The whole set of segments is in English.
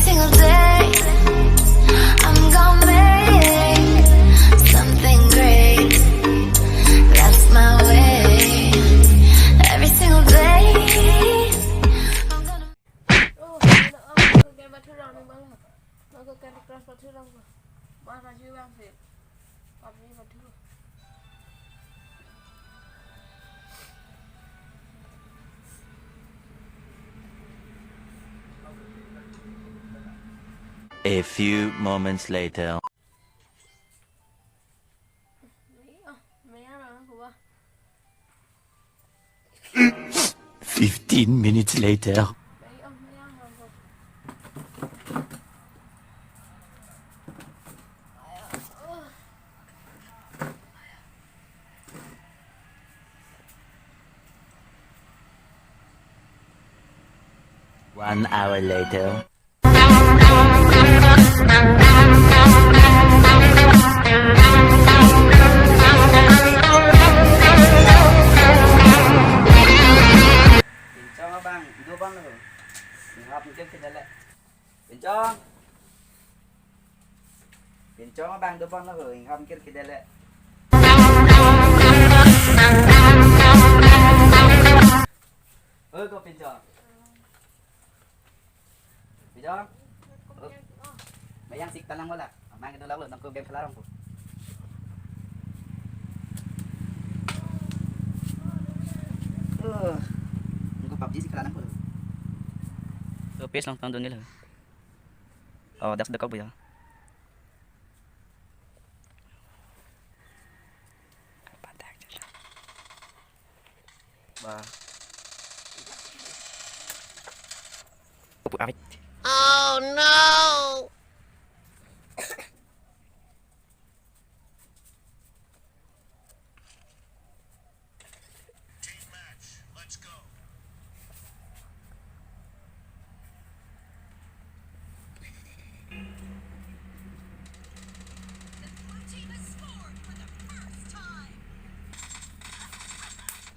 single day I'm gonna make something great. That's my way. Every single day I'm gonna. A few moments later. 15 minutes later. One hour later. Cho bang, dua bang tu. Ngap mungkin kita lek. Bencong. Bencong bang dua bang tu. Ngap mungkin kita lek. Kau bencong. Bencong. Bayang sik tanang wala. Mang itu lalu nak kau game kelarang tu. PUBG sih kelarang pun. So PS lang tahun nila. Oh, that's the cowboy. Ba. Oh no!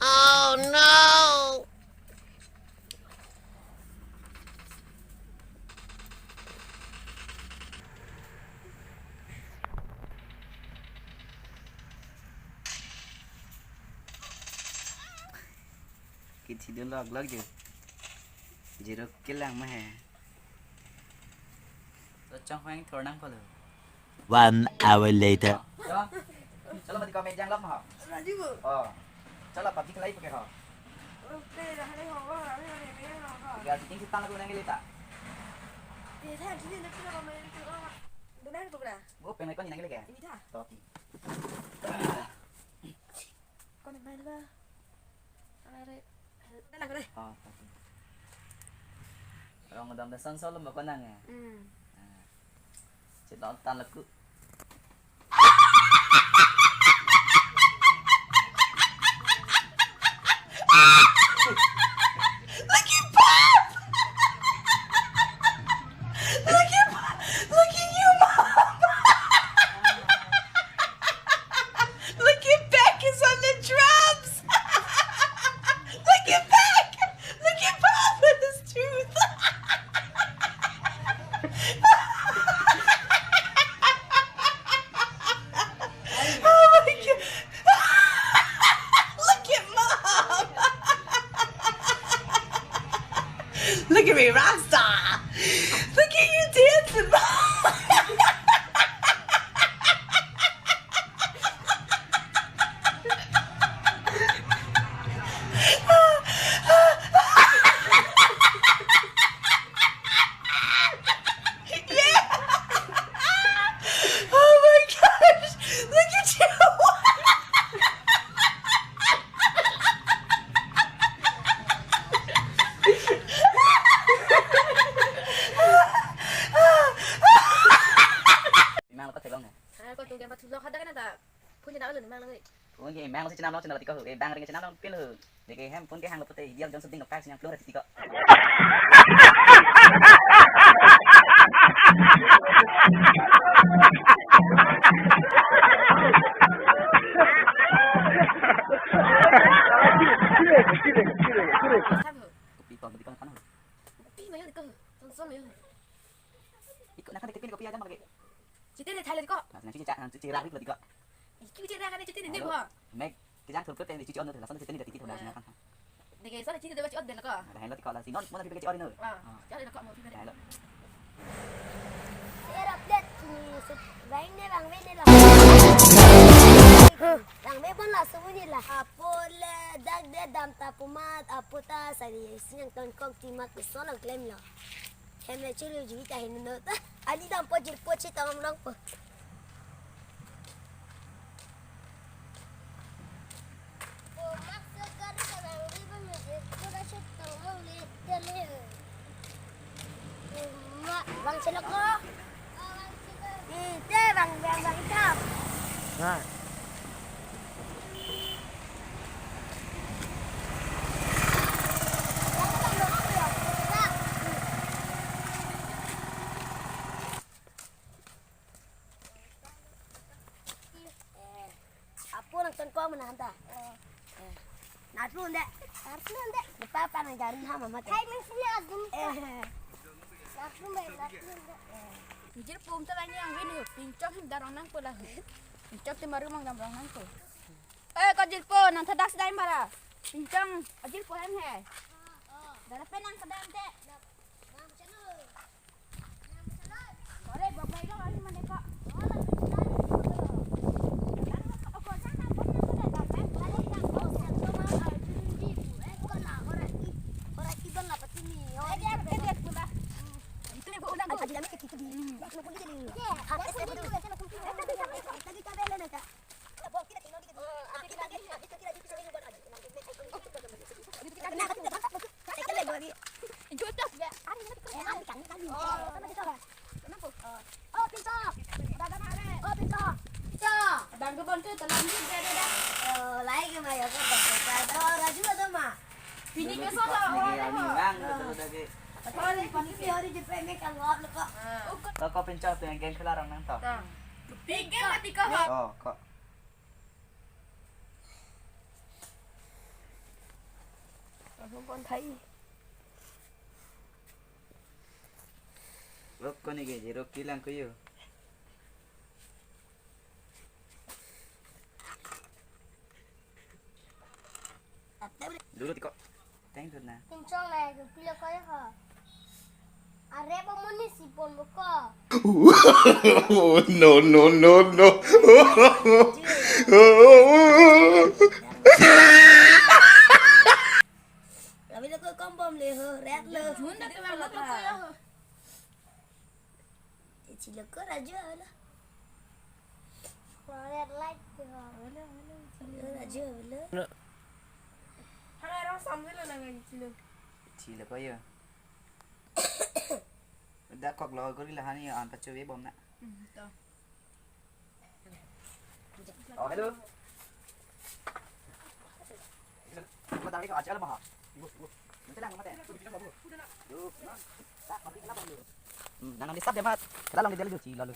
Oh no! Kita dulu log je. Zero kill lang mah hai. So chong hoang thor nang pala. 1 hour later. Chalo mati comment jang lắm hả? Chalo PUBG kelai pakai hả? Gak ting kita nak guna ngelita. Gue pengen kau nyenengin lagi ya? Toki. Con này nữa. Đây đây. Đây là cái đây. Kalau ngedam desan solo mbak konang ya. Cetak tan leku. Look at me, rockstar! Look at you dancing, Mom! Oh my gosh! Look at you! Oke, mang masih cenam channel tiga huruf, bang ring cenam pil huruf. Jadi hem pun ke hang lepete, dia jangan sedih ngepas yang keluar tiga. Kopi kau kan? Kopi mana dekat? Sama ya. nak kan dikit kopi aja malah gitu. Chị tên này thay lên có. Nah, nanti cicak ra gitu kok. Chị tên ra cái này chị tên này nếp hả? Meg, cái thurut tên di on tuh, langsung cicak ini dari titik udah kan. Để cái sao chị tên chị ớt đến là có. Nah, lo tikok lah sinon, mau tapi cicak ini. Chắc đây là có một cái này. Nah, lo. Saya update ni lain ni lang ni lah. Lang ni pun lah semua ni lah. Apa le dak dia dam tapumat apa ta sari siang ton kong timak kesolang klaim lah. Kami curi juga tak hendak ta. Ali dam pojil poci tamam lang po. Bang celok ko. Ite bang itam. Rồi. Apa nak tengok mana hantar? Naslun dek. Naslun dek. Lepas apa nak cari hama mati? Hai mesti azum. Naslun dek. Naslun dek. Jadi pun tu lagi yang ini pincang darang nang pula. Pincang tu baru mang darang nang tu. Kau jadi pun nang terdak sedai mara. Pincang ajil pun he. Dah penang sedang dek. Boleh bawa itu lagi mana kak? Bang kebon tu telan ni dia dah. Lagi ke maya kau tak? Raju ada mah. Bini ke sana orang Ini bang, betul lagi. Kalau ni hari jumpa ni kan ngap lepas. Kau pencet tuh yang game kelarang nang tau. Tiga mati kau. Oh, kok. Không còn thấy. Rok ko ni gaji, rok kilang ko yun. Dulu tiko. Thank you na. Pincang lagi, pilih kau ya kah? Are pemoni si pon buka. No, no, no, no. Tapi nak kau kompom le, red le. Junda tu bang nak kau ya. Cila kau raja lah. Red light tu. Raja lah. Hai orang sambil lah lagi cila. Cila ko yun. Dah kok lo ko lah ni an pacu we bom na. Oh, hello. Kau tahu kau ajar apa? Nanti lang mati. Nanti stop dia mat. Kalau lang dia lu cila lu.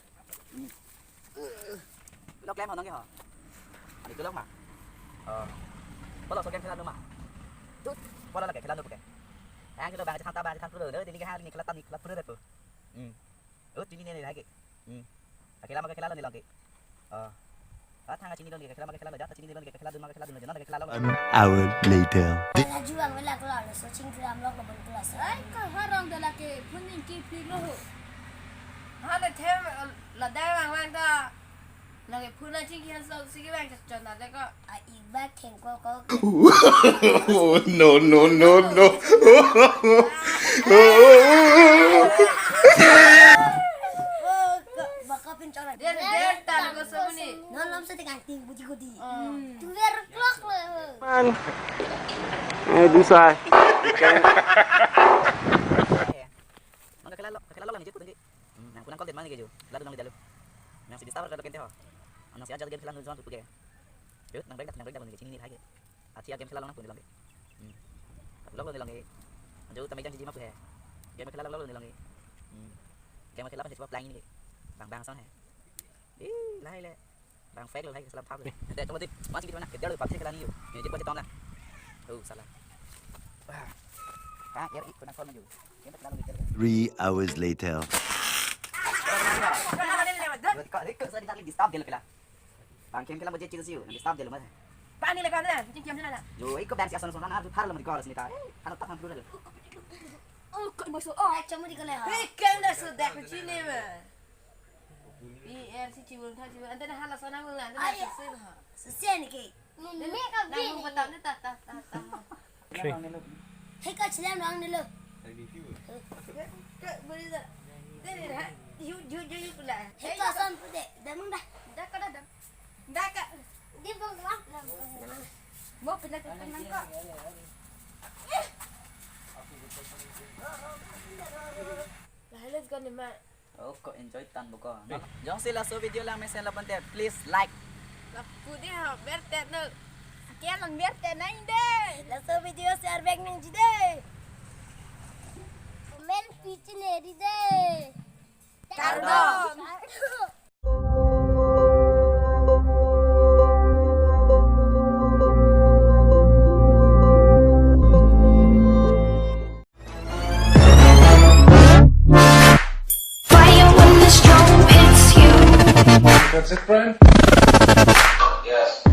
Lo klaim orang ke ha? Ada tu lang mah. Kalau so klaim kelan mah. Tu, kalau lagi kelan tu pakai. Ang kita bang kita bang kita perlu ni hari ni kelatan ni kelat perlu tu. Ini ni lagi. Akhirnya makan kelan ni lagi. Thang sini lagi kelan makan kelan dah. Sini lagi kelan makan kelan jangan kelan. 1 hour later. Kalau jual bela kelar, so cing kelam lok lebih kelas. Ai kau harang dah lagi puning kipi loh. Ada tem la dah bang bang dah. Lagi punan cing kian so sigi bang jangan ada kau. Ibat keng kau. No, no, no, no. Bakal pincang lagi. Dia tak kau semua ni. Nalam setengah ting budi. Tu biar klok le. Do sai. Makan kelan lang ni jeput ni. Nang kunang kau mana ke jo? Lalu nang dalu. Nang si disawar kalau kente ho. Nang si ajar game kelan tu jangan tu ke. Jut nang break ni sini ni lagi. Aci game kelan lang pun ni lagi. Lolo ni lagi. Jauh tamai jangan jima tu he. Game kelan lolo ni lagi. Game kelan ni sebab pelang ni. Bang sana he. Lai le. Bang fake lo hai salam thap le. Để trong tiếp, masih gitu mana? Kita lu pakai kelan ni yo. Ni jeput tom lah. Salah. Ya, ikut nak kau maju. 3 hours later. Kau saya di stop dia lah. Bangkem kela budget cium di stop dia lah. Paano nila ka na? Cincin na. Jo, ikaw bensi asan sonan harus harus di koras ni ta. Ano tak mampu dulu. Oh, kau masuk. Oh, Cuma di kala. ikan dah sudah kecil ni mah. Biar si cium tadi cium. Anda dah halas sana mula. Anda dah selesai ha. Sesian ke? Ni ka Dah mau betul ni tak. Hei ka cilam dong dulu. Boleh tak? Ini dah. Jujur pula. Hei ka son pude. Damang dah. Dah ka dah. Dah ka. Di bang lah. Mau pindah ke penang kau. Let's go ni mak. Oh, kau enjoy tan buko. Jom sila so video lang may sila pante. Please like. Laku dia berte nak. Sekian lang berte na deh. Laso video share back nang jide. Comment pitch ne di de. Kardon. That's it, Brian? Yes.